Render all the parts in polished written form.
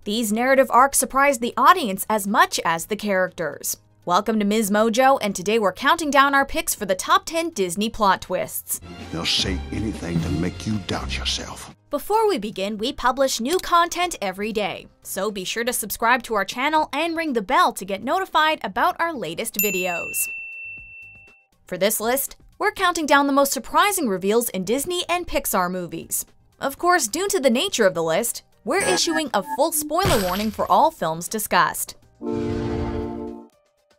These narrative arcs surprised the audience as much as the characters. Welcome to MsMojo, and today we're counting down our picks for the top 10 Disney plot twists. They'll say anything to make you doubt yourself. Before we begin, we publish new content every day, so be sure to subscribe to our channel and ring the bell to get notified about our latest videos. For this list, we're counting down the most surprising reveals in Disney and Pixar movies. Of course, due to the nature of the list, we're issuing a full spoiler warning for all films discussed.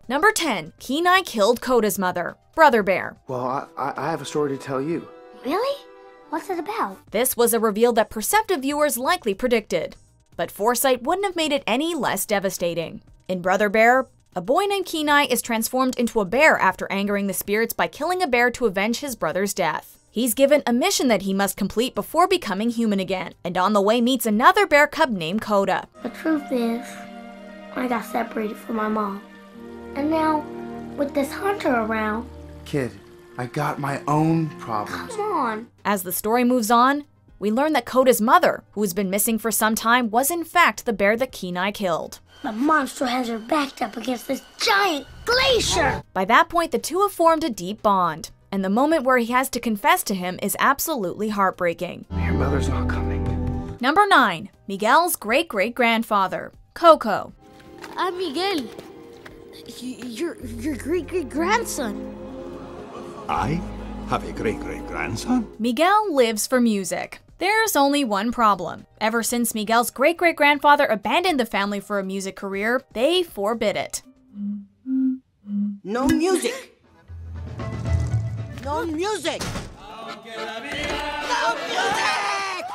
Number 10. Kenai killed Koda's mother, Brother Bear. Well, I have a story to tell you. Really? What's it about? This was a reveal that perceptive viewers likely predicted, but foresight wouldn't have made it any less devastating. In Brother Bear, a boy named Kenai is transformed into a bear after angering the spirits by killing a bear to avenge his brother's death. He's given a mission that he must complete before becoming human again, and on the way meets another bear cub named Koda. The truth is, I got separated from my mom. And now, with this hunter around... Kid, I got my own problems. Come on. As the story moves on, we learn that Koda's mother, who has been missing for some time, was in fact the bear that Kenai killed. The monster has her backed up against this giant glacier! By that point, the two have formed a deep bond, and the moment where he has to confess to him is absolutely heartbreaking. Your mother's not coming. Number 9. Miguel's great-great-grandfather, Coco. I'm Miguel. Your great-great-grandson. I have a great-great-grandson? Miguel lives for music. There's only one problem. Ever since Miguel's great-great-grandfather abandoned the family for a music career, they forbid it. No music! No music! No music!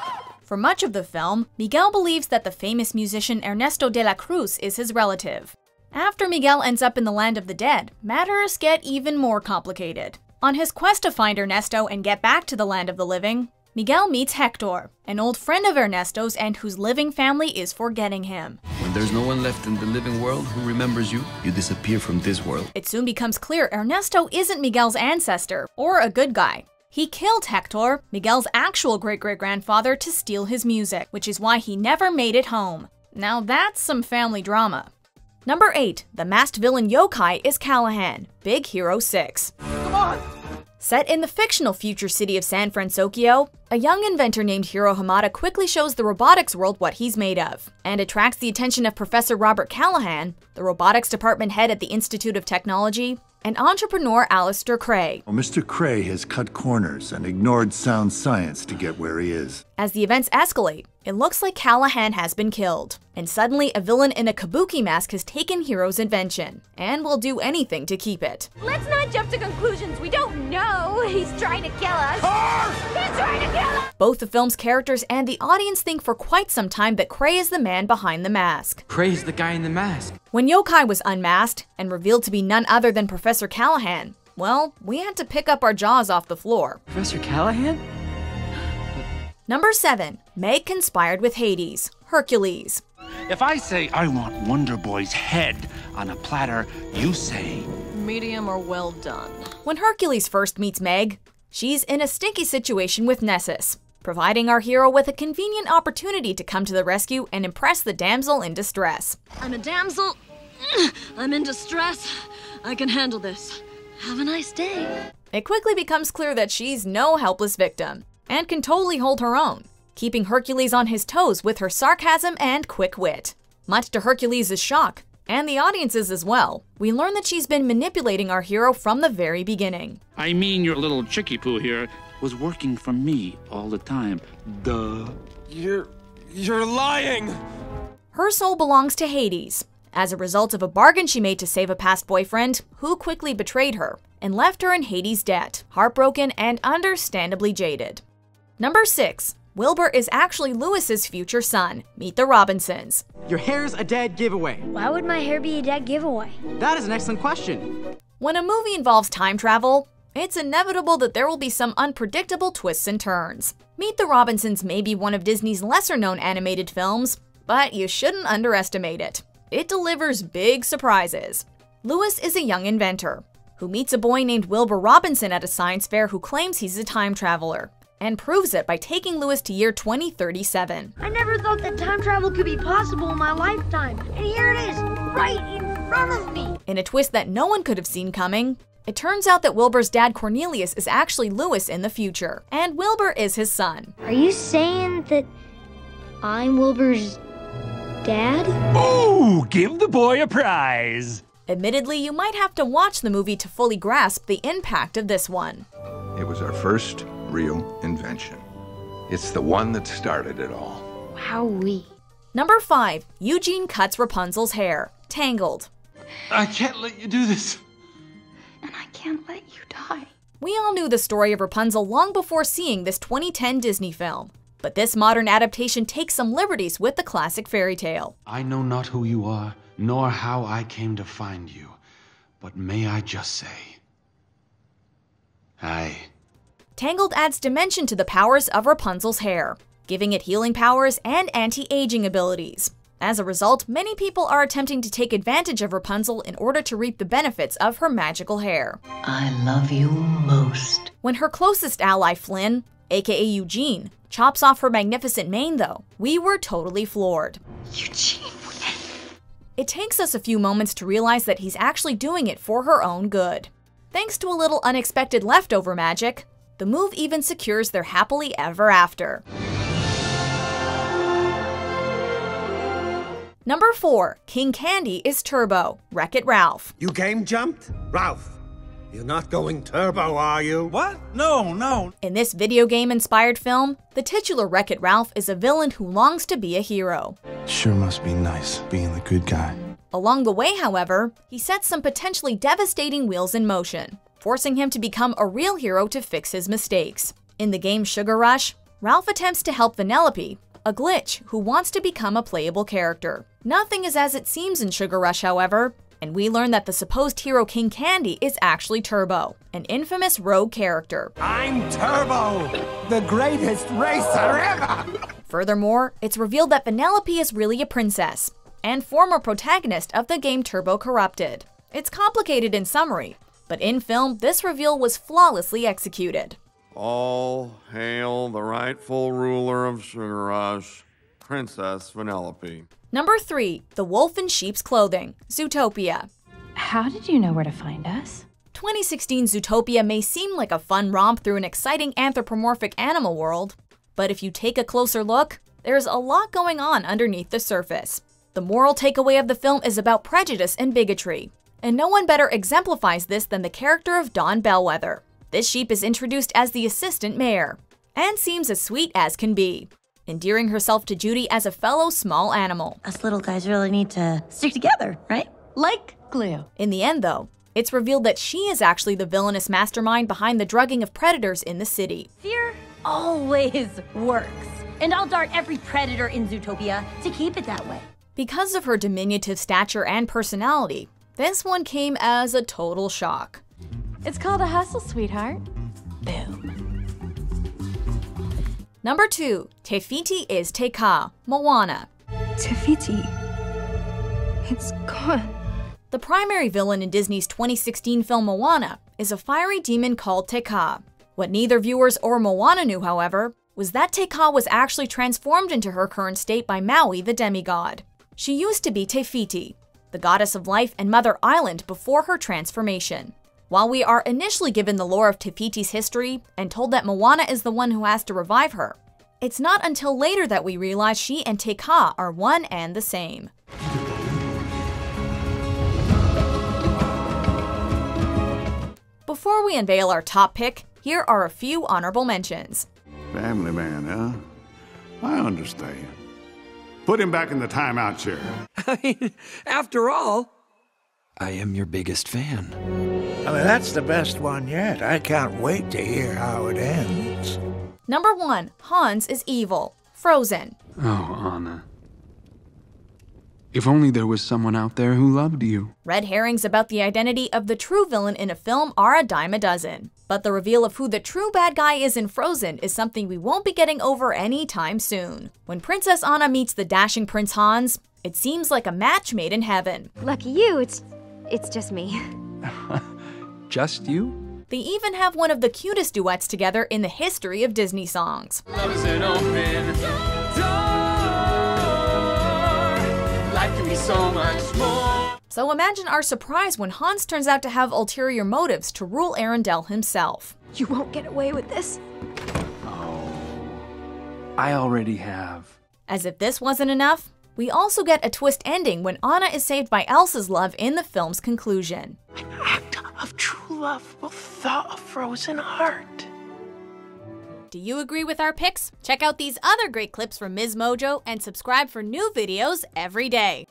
For much of the film, Miguel believes that the famous musician Ernesto de la Cruz is his relative. After Miguel ends up in the land of the dead, matters get even more complicated. On his quest to find Ernesto and get back to the land of the living, Miguel meets Hector, an old friend of Ernesto's and whose living family is forgetting him. When there's no one left in the living world who remembers you, you disappear from this world. It soon becomes clear Ernesto isn't Miguel's ancestor, or a good guy. He killed Hector, Miguel's actual great-great-grandfather, to steal his music, which is why he never made it home. Now that's some family drama. Number 8. The masked villain Yokai is Callaghan, Big Hero 6. Come on! Set in the fictional future city of San Francisco, a young inventor named Hiro Hamada quickly shows the robotics world what he's made of, and attracts the attention of Professor Robert Callaghan, the robotics department head at the Institute of Technology, and entrepreneur Alistair Cray. Well, Mr. Cray has cut corners and ignored sound science to get where he is. As the events escalate, it looks like Callaghan has been killed, and suddenly a villain in a kabuki mask has taken Hiro's invention, and will do anything to keep it. Let's not jump to conclusions. We don't know. He's trying to kill us. He's trying to kill us! Both the film's characters and the audience think for quite some time that Cray is the man behind the mask. Cray's the guy in the mask. When Yokai was unmasked and revealed to be none other than Professor Callaghan, well, we had to pick up our jaws off the floor. Professor Callaghan? Number 7. Meg Conspired with Hades, Hercules. If I say I want Wonder Boy's head on a platter, you say... medium or well done. When Hercules first meets Meg, she's in a sticky situation with Nessus, providing our hero with a convenient opportunity to come to the rescue and impress the damsel in distress. I'm a damsel. I'm in distress. I can handle this. Have a nice day. It quickly becomes clear that she's no helpless victim, and can totally hold her own, keeping Hercules on his toes with her sarcasm and quick wit. Much to Hercules' shock, and the audience's as well, we learn that she's been manipulating our hero from the very beginning. I mean, your little chickie poo here was working for me all the time. Duh. You're lying! Her soul belongs to Hades, as a result of a bargain she made to save a past boyfriend who quickly betrayed her and left her in Hades' debt, heartbroken and understandably jaded. Number 6. Wilbur is actually Lewis's future son. Meet the Robinsons. Your hair's a dead giveaway. Why would my hair be a dead giveaway? That is an excellent question. When a movie involves time travel, it's inevitable that there will be some unpredictable twists and turns. Meet the Robinsons may be one of Disney's lesser-known animated films, but you shouldn't underestimate it. It delivers big surprises. Lewis is a young inventor who meets a boy named Wilbur Robinson at a science fair who claims he's a time traveler. and proves it by taking Louis to year 2037. I never thought that time travel could be possible in my lifetime, and here it is, right in front of me. In a twist that no one could have seen coming, it turns out that Wilbur's dad Cornelius is actually Louis in the future, and Wilbur is his son. Are you saying that I'm Wilbur's dad? Ooh, give the boy a prize! Admittedly, you might have to watch the movie to fully grasp the impact of this one. It was our first real invention. It's the one that started it all. Wowee. Number 5. Eugene cuts Rapunzel's hair. Tangled. I can't let you do this. And I can't let you die. We all knew the story of Rapunzel long before seeing this 2010 Disney film. But this modern adaptation takes some liberties with the classic fairy tale. I know not who you are, nor how I came to find you. But may I just say, Tangled adds dimension to the powers of Rapunzel's hair, giving it healing powers and anti-aging abilities. As a result, many people are attempting to take advantage of Rapunzel in order to reap the benefits of her magical hair. I love you most. When her closest ally, Flynn, aka Eugene, chops off her magnificent mane though, we were totally floored. Eugene. It takes us a few moments to realize that he's actually doing it for her own good. Thanks to a little unexpected leftover magic, the move even secures their happily ever after. Number 4. King Candy is Turbo. Wreck-It Ralph. You game jumped? Ralph, you're not going turbo, are you? What? No. In this video game-inspired film, the titular Wreck-It Ralph is a villain who longs to be a hero. Sure must be nice being the good guy. Along the way, however, he sets some potentially devastating wheels in motion, forcing him to become a real hero to fix his mistakes. In the game Sugar Rush, Ralph attempts to help Vanellope, a glitch who wants to become a playable character. Nothing is as it seems in Sugar Rush, however, and we learn that the supposed hero King Candy is actually Turbo, an infamous rogue character. I'm Turbo, the greatest racer ever! Furthermore, it's revealed that Vanellope is really a princess, and former protagonist of the game Turbo Corrupted. It's complicated in summary, but in film, this reveal was flawlessly executed. All hail the rightful ruler of Sugar Rush, Princess Vanellope. Number 3. The Wolf in Sheep's Clothing. Zootopia. How did you know where to find us? 2016 Zootopia may seem like a fun romp through an exciting anthropomorphic animal world, but if you take a closer look, there's a lot going on underneath the surface. The moral takeaway of the film is about prejudice and bigotry, and no one better exemplifies this than the character of Dawn Bellwether. This sheep is introduced as the assistant mayor, and seems as sweet as can be, endearing herself to Judy as a fellow small animal. Us little guys really need to stick together, right? Like glue. In the end though, it's revealed that she is actually the villainous mastermind behind the drugging of predators in the city. Fear always works, and I'll dart every predator in Zootopia to keep it that way. Because of her diminutive stature and personality, this one came as a total shock. It's called a hustle, sweetheart. Boom. Number 2. Te Fiti is Te Ka, Moana. Te Fiti. It's gone. The primary villain in Disney's 2016 film Moana is a fiery demon called Te Ka. What neither viewers or Moana knew, however, was that Te Ka was actually transformed into her current state by Maui, the demigod. She used to be Te Fiti, the goddess of life and Mother Island before her transformation. While we are initially given the lore of Te Fiti's history and told that Moana is the one who has to revive her, it's not until later that we realize she and Te Ka are one and the same. Before we unveil our top pick, here are a few honorable mentions. Family man, huh? I understand. Put him back in the timeout chair. I mean, after all, I am your biggest fan. I mean, that's the best one yet. I can't wait to hear how it ends. Number 1. Hans is evil. Frozen. Oh, Anna. If only there was someone out there who loved you. Red herrings about the identity of the true villain in a film are a dime a dozen. But the reveal of who the true bad guy is in Frozen is something we won't be getting over anytime soon. When Princess Anna meets the dashing Prince Hans, it seems like a match made in heaven. Lucky you, it's just me. Just you? They even have one of the cutest duets together in the history of Disney songs. Love is an open door. Life can be so much more. So imagine our surprise when Hans turns out to have ulterior motives to rule Arendelle himself. You won't get away with this. I already have. As if this wasn't enough, we also get a twist ending when Anna is saved by Elsa's love in the film's conclusion. An act of true love will thaw a frozen heart. Do you agree with our picks? Check out these other great clips from MsMojo and subscribe for new videos every day.